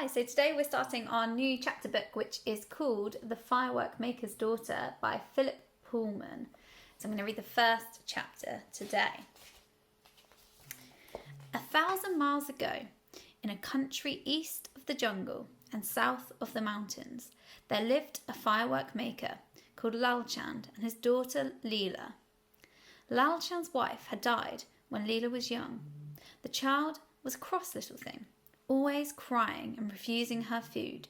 Hi, so today we're starting our new chapter book, which is called The Firework-Maker's Daughter by Philip Pullman. So I'm going to read the first chapter today. 1,000 miles ago, in a country east of the jungle and south of the mountains, there lived a firework maker called Lalchand and his daughter Leela. Lalchand's wife had died when Leela was young. The child was a cross little thing, always crying and refusing her food.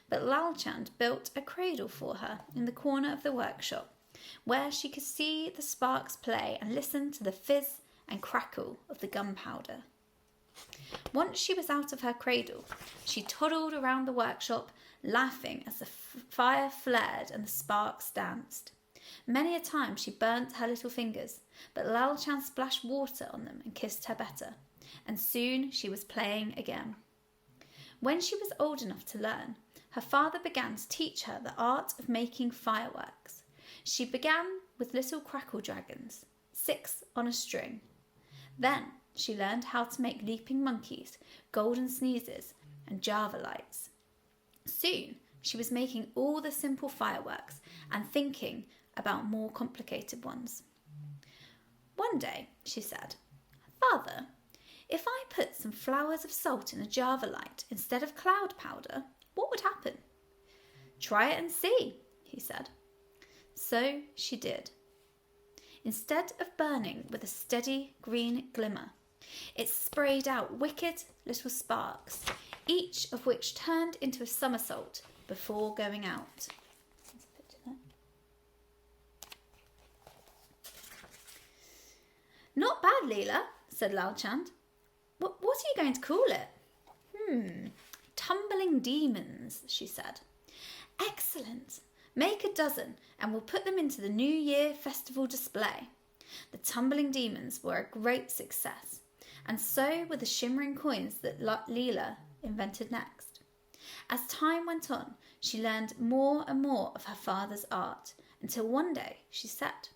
But Lalchand built a cradle for her in the corner of the workshop, where she could see the sparks play and listen to the fizz and crackle of the gunpowder. Once she was out of her cradle, she toddled around the workshop, laughing as the fire flared and the sparks danced. Many a time she burnt her little fingers, but Lalchand splashed water on them and kissed her better, and soon she was playing again. When she was old enough to learn, her father began to teach her the art of making fireworks. She began with little crackle dragons, 6 on a string. Then she learned how to make leaping monkeys, golden sneezes, and Java lights. Soon she was making all the simple fireworks and thinking about more complicated ones. One day she said, "Father, if I put some flowers of salt in a Java light instead of cloud powder, what would happen?" "Try it and see," he said. So she did. Instead of burning with a steady green glimmer, it sprayed out wicked little sparks, each of which turned into a somersault before going out. "Not bad, Leela," said Lalchand. What are you going to call it?" "Tumbling demons," she said. "Excellent. Make a dozen and we'll put them into the New Year festival display." The tumbling demons were a great success, and so were the shimmering coins that Leela invented next. As time went on, she learned more and more of her father's art, until one day she said,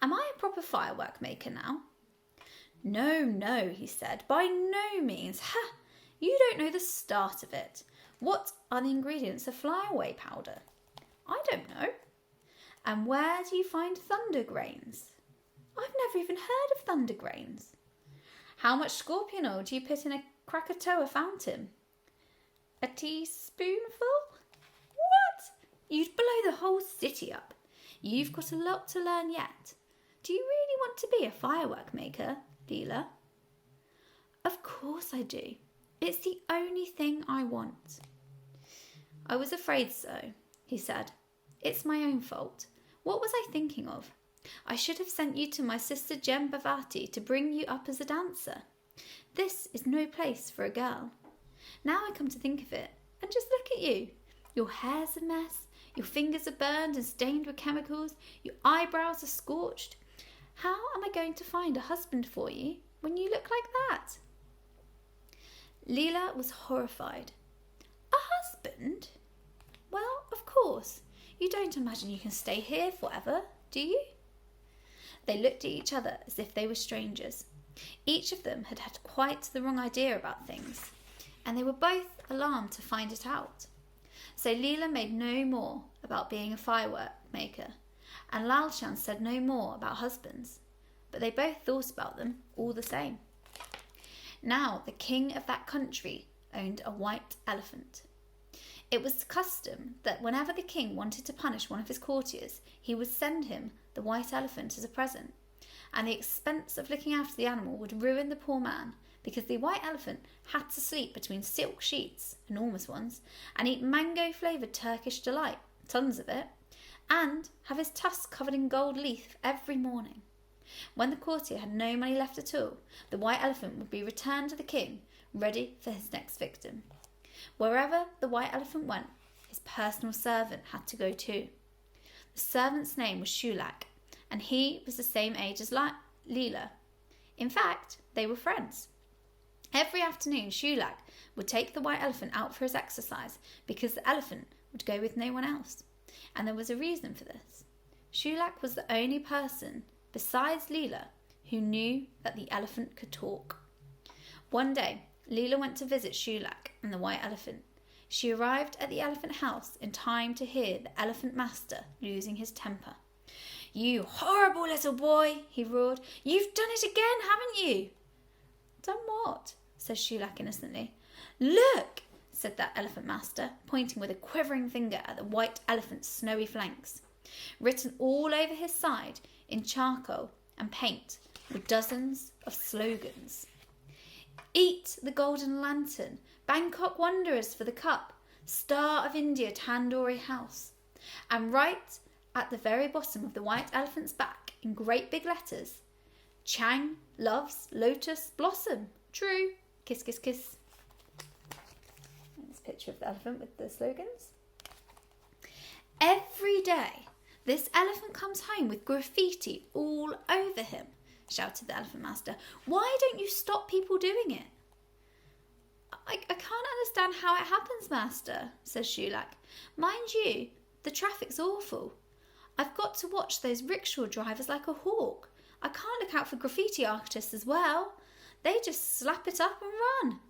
"Am I a proper firework maker now?" No, he said, "by no means. Ha! You don't know the start of it. What are the ingredients of flyaway powder?" "I don't know." "And where do you find thunder grains?" "I've never even heard of thunder grains." "How much scorpion oil do you put in a Krakatoa fountain?" "A teaspoonful." "What? You'd blow the whole city up. You've got a lot to learn yet. Do you really want to be a firework maker, Leela?" "Of course I do. It's the only thing I want." "I was afraid so," he said. "It's my own fault. What was I thinking of? I should have sent you to my sister Jem Bhavati to bring you up as a dancer. This is no place for a girl. Now I come to think of it, and just look at you. Your hair's a mess, your fingers are burned and stained with chemicals, your eyebrows are scorched. How am I going to find a husband for you when you look like that?" Leela was horrified. "A husband? Well, of course. You don't imagine you can stay here forever, do you?" They looked at each other as if they were strangers. Each of them had had quite the wrong idea about things, and they were both alarmed to find it out. So Leela made no more about being a firework maker, and Lalchand said no more about husbands, but they both thought about them all the same. Now the king of that country owned a white elephant. It was the custom that whenever the king wanted to punish one of his courtiers, he would send him the white elephant as a present, and the expense of looking after the animal would ruin the poor man, because the white elephant had to sleep between silk sheets, enormous ones, and eat mango-flavoured Turkish delight, tons of it, and have his tusks covered in gold leaf every morning. When the courtier had no money left at all, the white elephant would be returned to the king, ready for his next victim. Wherever the white elephant went, his personal servant had to go too. The servant's name was Shulak, and he was the same age as Leela. In fact, they were friends. Every afternoon, Shulak would take the white elephant out for his exercise because the elephant would go with no one else. And there was a reason for this. Shulak was the only person besides Leela who knew that the elephant could talk. One day, Leela went to visit Shulak and the white elephant. She arrived at the elephant house in time to hear the elephant master losing his temper. "You horrible little boy," he roared. "You've done it again, haven't you?" "Done what?" said Shulak innocently. "Look," said that elephant master, pointing with a quivering finger at the white elephant's snowy flanks. Written all over his side in charcoal and paint were dozens of slogans. "Eat the golden lantern, Bangkok Wanderers for the cup, Star of India Tandoori House." And right at the very bottom of the white elephant's back, in great big letters, "Chang loves lotus blossom. True. Kiss, kiss, kiss." There's a picture of the elephant with the slogans. "Every day, this elephant comes home with graffiti all over him," shouted the elephant master. "Why don't you stop people doing it?" I can't understand how it happens, master," says Shulak. "Mind you, the traffic's awful. I've got to watch those rickshaw drivers like a hawk. I can't look out for graffiti artists as well. They just slap it up and run."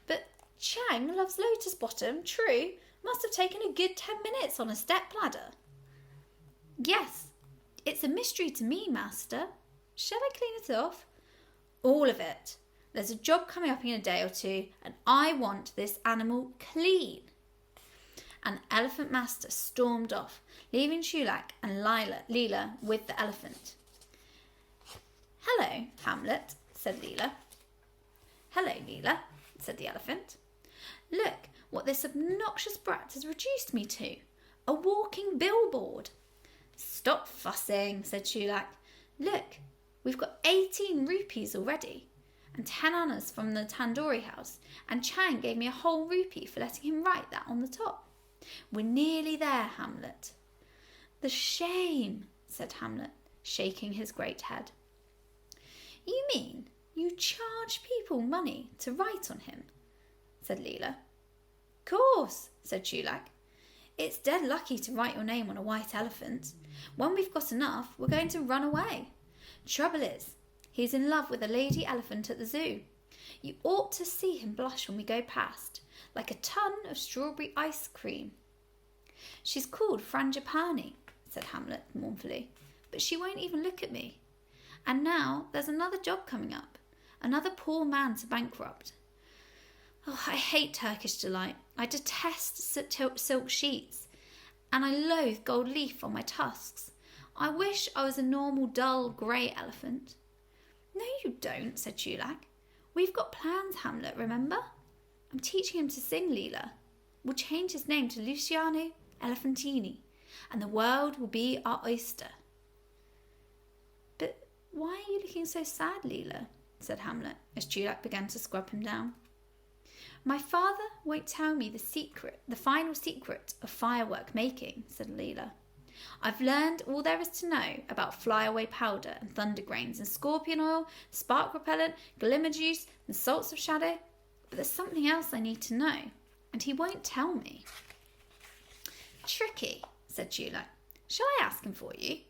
"But Chang loves lotus bottom, true. Must have taken a good 10 minutes on a step ladder." "Yes, it's a mystery to me, master. Shall I clean it off?" "All of it. There's a job coming up in a day or two, and I want this animal clean." And the elephant master stormed off, leaving Shulak and Leela with the elephant. "Hello, Hamlet," said Leela. "Hello, Leela," said the elephant. "Look what this obnoxious brat has reduced me to. A walking billboard." "Stop fussing," said Shulak. "Look, we've got 18 rupees already, and 10 annas from the tandoori house, and Chang gave me a whole rupee for letting him write that on the top. We're nearly there, Hamlet." "The shame," said Hamlet, shaking his great head. "You mean you charge people money to write on him?" said Leela. "Course," said Shulak. "It's dead lucky to write your name on a white elephant. When we've got enough, we're going to run away. Trouble is, he's in love with a lady elephant at the zoo. You ought to see him blush when we go past, like a ton of strawberry ice cream." "She's called Frangipani," said Hamlet mournfully, "but she won't even look at me. And now there's another job coming up, another poor man to bankrupt. Oh, I hate Turkish delight. I detest silk sheets, and I loathe gold leaf on my tusks. I wish I was a normal, dull, grey elephant." "No, you don't," said Shulak. "We've got plans, Hamlet, remember? I'm teaching him to sing, Leela. We'll change his name to Luciano Elephantini, and the world will be our oyster." "But why are you looking so sad, Leela?" said Hamlet, as Shulak began to scrub him down. "My father won't tell me the final secret of firework making," said Leela. "I've learned all there is to know about flyaway powder and thunder grains and scorpion oil, spark repellent, glimmer juice and salts of shadow, but there's something else I need to know, and he won't tell me." "Tricky," said Shulak. "Shall I ask him for you?"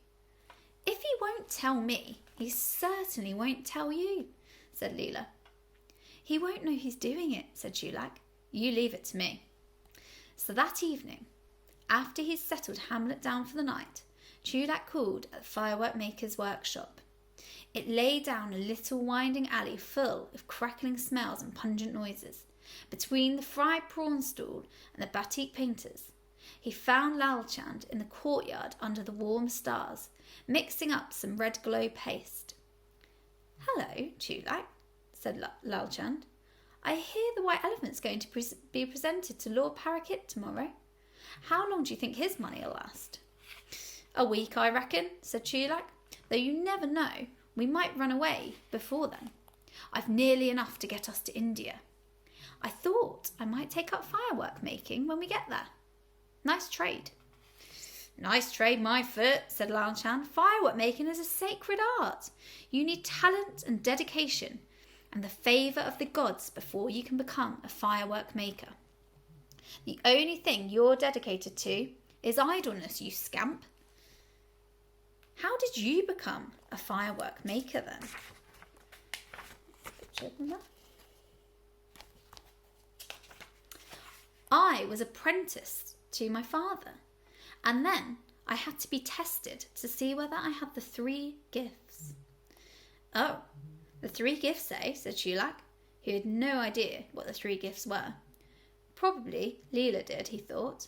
"If he won't tell me, he certainly won't tell you," said Leela. "He won't know he's doing it," said Shulak. "You leave it to me." So that evening, after he'd settled Hamlet down for the night, Shulak called at the Firework-Maker's workshop. It lay down a little winding alley full of crackling smells and pungent noises. Between the fried prawn stall and the batik painters, he found Lalchand in the courtyard under the warm stars, mixing up some red glow paste. "Hello, Shulak," said Lalchand. "I hear the white elephant's going to be presented to Lord Parakeet tomorrow. How long do you think his money'll last?" "A week, I reckon," said Shulak. "Though you never know, we might run away before then. I've nearly enough to get us to India. I thought I might take up firework making when we get there. Nice trade." "Nice trade, my foot," said Lalchand. "Firework making is a sacred art. You need talent and dedication and the favour of the gods before you can become a firework maker. The only thing you're dedicated to is idleness, you scamp." "How did you become a firework maker then?" I was apprenticed to my father. And then I had to be tested to see whether I had the 3 gifts. Oh, the 3 gifts, eh? Said Shulak, who had no idea what the 3 gifts were. Probably Leela did, he thought.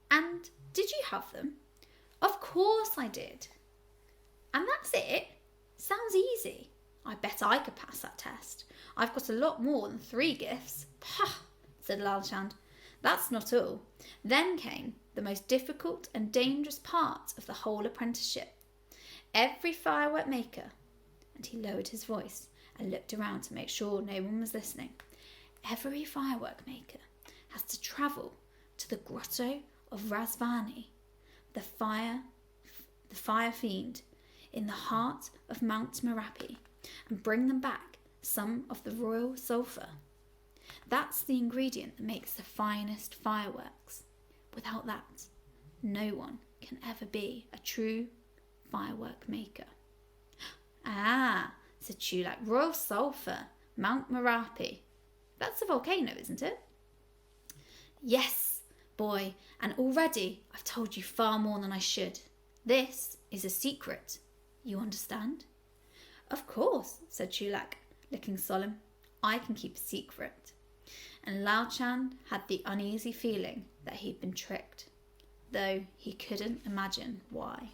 And did you have them? Of course I did. And that's it? Sounds easy. I bet I could pass that test. I've got a lot more than 3 gifts. Pah, said Lal Chand. That's not all. Then came the most difficult and dangerous part of the whole apprenticeship. Every firework maker, and he lowered his voice and looked around to make sure no one was listening. Every firework maker has to travel to the grotto of Razvani, the fire fiend, in the heart of Mount Merapi, and bring them back some of the royal sulphur. That's the ingredient that makes the finest fireworks. Without that, no one can ever be a true firework maker. Ah, said Shulak, royal sulphur, Mount Merapi. That's a volcano, isn't it? Yes, boy, and already I've told you far more than I should. This is a secret. You understand? Of course, said Shulak, looking solemn. I can keep a secret. And Lal Chand had the uneasy feeling that he'd been tricked, though he couldn't imagine why.